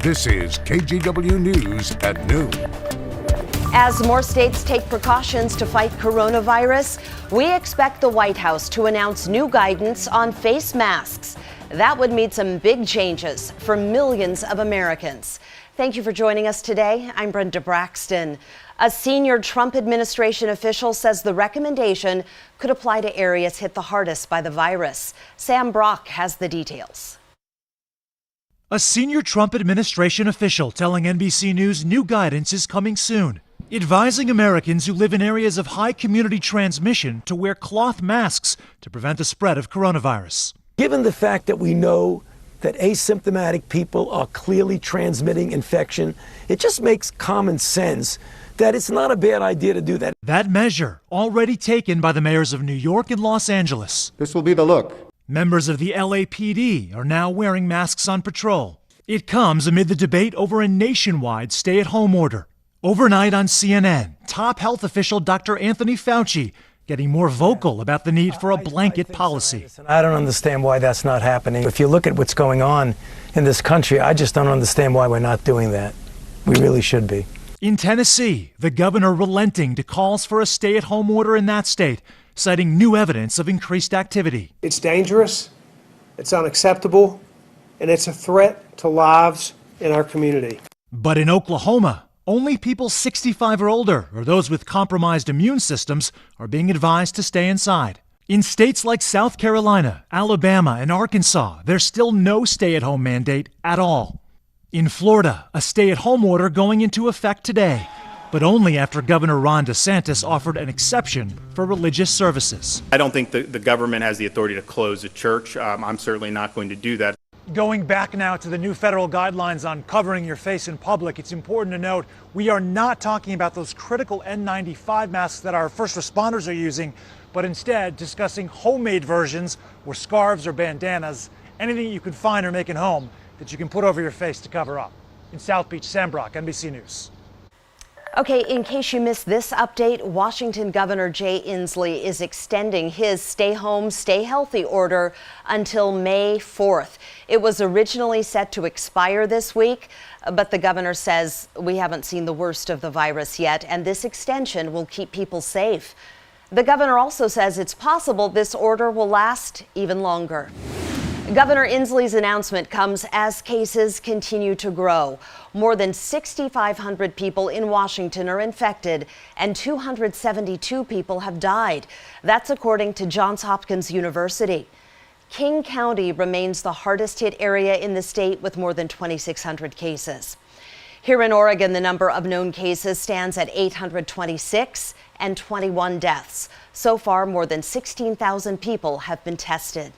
This is KGW News at noon. As more states take precautions to fight coronavirus, we expect the White House to announce new guidance on face masks. That would mean some big changes for millions of Americans. Thank you for joining us today. I'm Brenda Braxton. A senior Trump administration official says the recommendation could apply to areas hit the hardest by the virus. Sam Brock has the details. A senior Trump administration official telling NBC News new guidance is coming soon, advising Americans who live in areas of high community transmission to wear cloth masks to prevent the spread of coronavirus. Given the fact that we know that asymptomatic people are clearly transmitting infection, it just makes common sense that it's not a bad idea to do that. That measure already taken by the mayors of New York and Los Angeles. This will be the look. Members of the LAPD are now wearing masks on patrol. It comes amid the debate over a nationwide stay-at-home order. Overnight on CNN, top health official Dr. Anthony Fauci getting more vocal about the need for a blanket policy. I don't understand why that's not happening. If you look at what's going on in this country, I just don't understand why we're not doing that. We really should be. In Tennessee, the governor relenting to calls for a stay-at-home order in that state, citing new evidence of increased activity. It's dangerous, it's unacceptable, and it's a threat to lives in our community. But in Oklahoma, only people 65 or older or those with compromised immune systems are being advised to stay inside. In states like South Carolina, Alabama, and Arkansas, there's still no stay-at-home mandate at all. In Florida, a stay-at-home order going into effect today, but only after Governor Ron DeSantis offered an exception for religious services. I don't think the government has the authority to close a church. I'm certainly not going to do that. Going back now to the new federal guidelines on covering your face in public, it's important to note we are not talking about those critical N95 masks that our first responders are using, but instead discussing homemade versions or scarves or bandanas, anything you could find or make at home that you can put over your face to cover up. In South Beach, Sam Brock, NBC News. Okay, in case you missed this update, Washington Governor Jay Inslee is extending his stay home, stay healthy order until May 4th. It was originally set to expire this week, but the governor says we haven't seen the worst of the virus yet, and this extension will keep people safe. The governor also says it's possible this order will last even longer. Governor Inslee's announcement comes as cases continue to grow. More than 6,500 people in Washington are infected and 272 people have died. That's according to Johns Hopkins University. King County remains the hardest hit area in the state with more than 2,600 cases. Here in Oregon, the number of known cases stands at 826 and 21 deaths. So far, more than 16,000 people have been tested.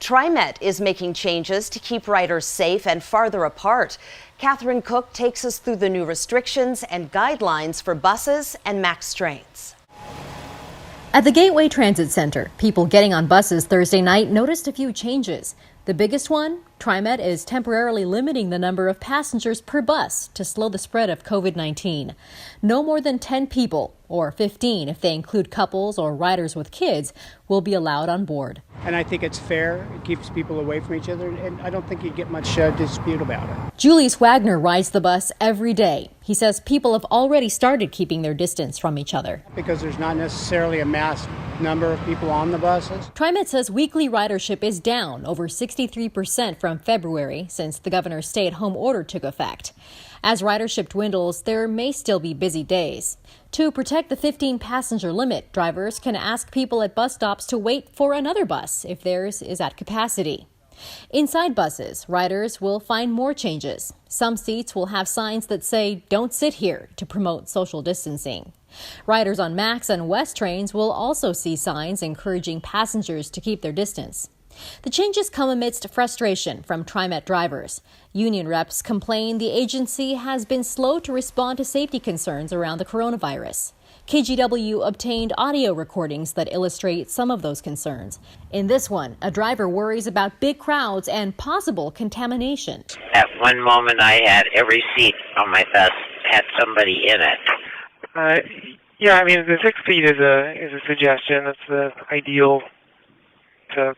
TriMet is making changes to keep riders safe and farther apart. Catherine Cook takes us through the new restrictions and guidelines for buses and MAX trains. At the Gateway Transit Center, people getting on buses Thursday night noticed a few changes. The biggest one, TriMet is temporarily limiting the number of passengers per bus to slow the spread of COVID-19. No more than 10 people, or 15 if they include couples or riders with kids, will be allowed on board. And I think it's fair. It keeps people away from each other, and I don't think you get much dispute about it. Julius Wagner rides the bus every day. He says people have already started keeping their distance from each other. Because there's not necessarily a mass number of people on the buses. TriMet says weekly ridership is down over 63% from February since the governor's stay-at-home order took effect. As ridership dwindles, there may still be busy days. To protect the 15-passenger limit, drivers can ask people at bus stops to wait for another bus if theirs is at capacity. Inside buses, riders will find more changes. Some seats will have signs that say, "Don't sit here," to promote social distancing. Riders on MAX and West trains will also see signs encouraging passengers to keep their distance. The changes come amidst frustration from TriMet drivers. Union reps complain the agency has been slow to respond to safety concerns around the coronavirus. KGW obtained audio recordings that illustrate some of those concerns. In this one, a driver worries about big crowds and possible contamination. At one moment, I had every seat on my bus had somebody in it. Yeah, I mean, the 6 feet is a suggestion. It's the ideal to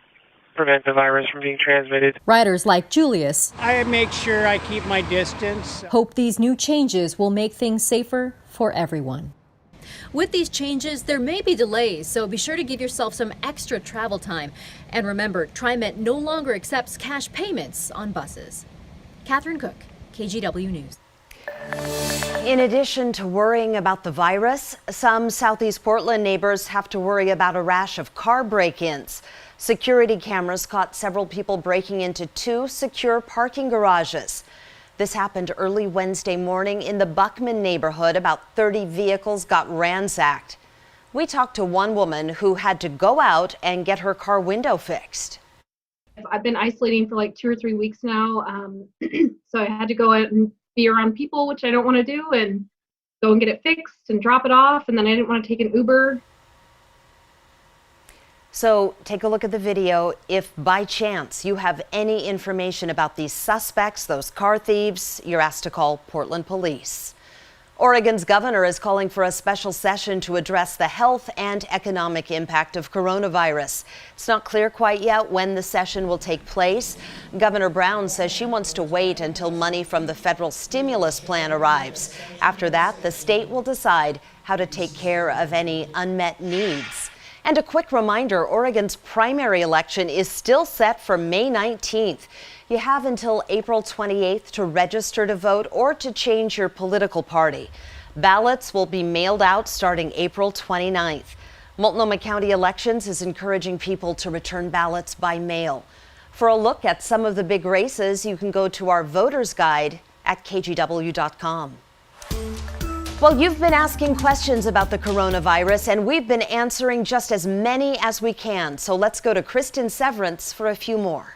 prevent the virus from being transmitted. Riders like Julius I make sure I keep my distance. hope these new changes will make things safer for everyone. With these changes, there may be delays, so be sure to give yourself some extra travel time. And remember, TriMet no longer accepts cash payments on buses. Catherine Cook, KGW News. In addition to worrying about the virus, some Southeast Portland neighbors have to worry about a rash of car break-ins. Security cameras caught several people breaking into 2 secure parking garages. This happened early Wednesday morning in the Buckman neighborhood. About 30 vehicles got ransacked. We talked to one woman who had to go out and get her car window fixed. I've been isolating for like 2 or 3 weeks now, so I had to go out and be around people, which I don't want to do, and go and get it fixed and drop it off, and then I didn't want to take an Uber. So take a look at the video. If by chance you have any information about these suspects, those car thieves, you're asked to call Portland Police. Oregon's governor is calling for a special session to address the health and economic impact of coronavirus. It's not clear quite yet when the session will take place. Governor Brown says she wants to wait until money from the federal stimulus plan arrives. After that, the state will decide how to take care of any unmet needs. And a quick reminder, Oregon's primary election is still set for May 19th. You have until April 28th to register to vote or to change your political party. Ballots will be mailed out starting April 29th. Multnomah County Elections is encouraging people to return ballots by mail. For a look at some of the big races, you can go to our voters guide at kgw.com. Well, you've been asking questions about the coronavirus, and we've been answering just as many as we can. So let's go to Kristen Severance for a few more.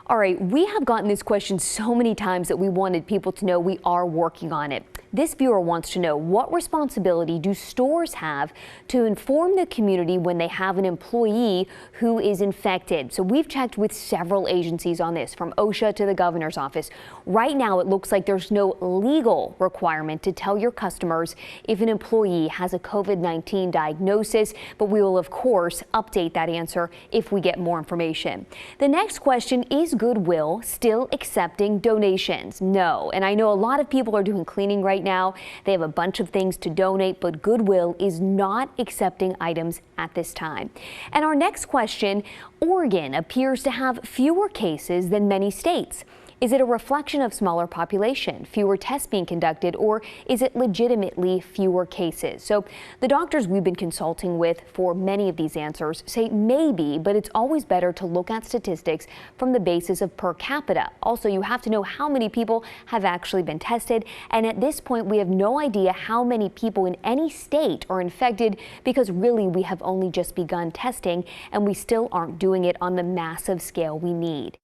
All right, we have gotten this question so many times that we wanted people to know we are working on it. This viewer wants to know, what responsibility do stores have to inform the community when they have an employee who is infected? So we've checked with several agencies on this, from OSHA to the governor's office. Right now, it looks like there's no legal requirement to tell your customers if an employee has a COVID-19 diagnosis, but we will, of course, update that answer if we get more information. The next question is, Goodwill still accepting donations? No. And I know a lot of people are doing cleaning right now. They have a bunch of things to donate, but Goodwill is not accepting items at this time. And our next question, Oregon appears to have fewer cases than many states. Is it a reflection of smaller population, fewer tests being conducted, or is it legitimately fewer cases? So the doctors we've been consulting with for many of these answers say maybe, but it's always better to look at statistics from the basis of per capita. Also, you have to know how many people have actually been tested. And at this point, we have no idea how many people in any state are infected, because really we have only just begun testing and we still aren't doing it on the massive scale we need.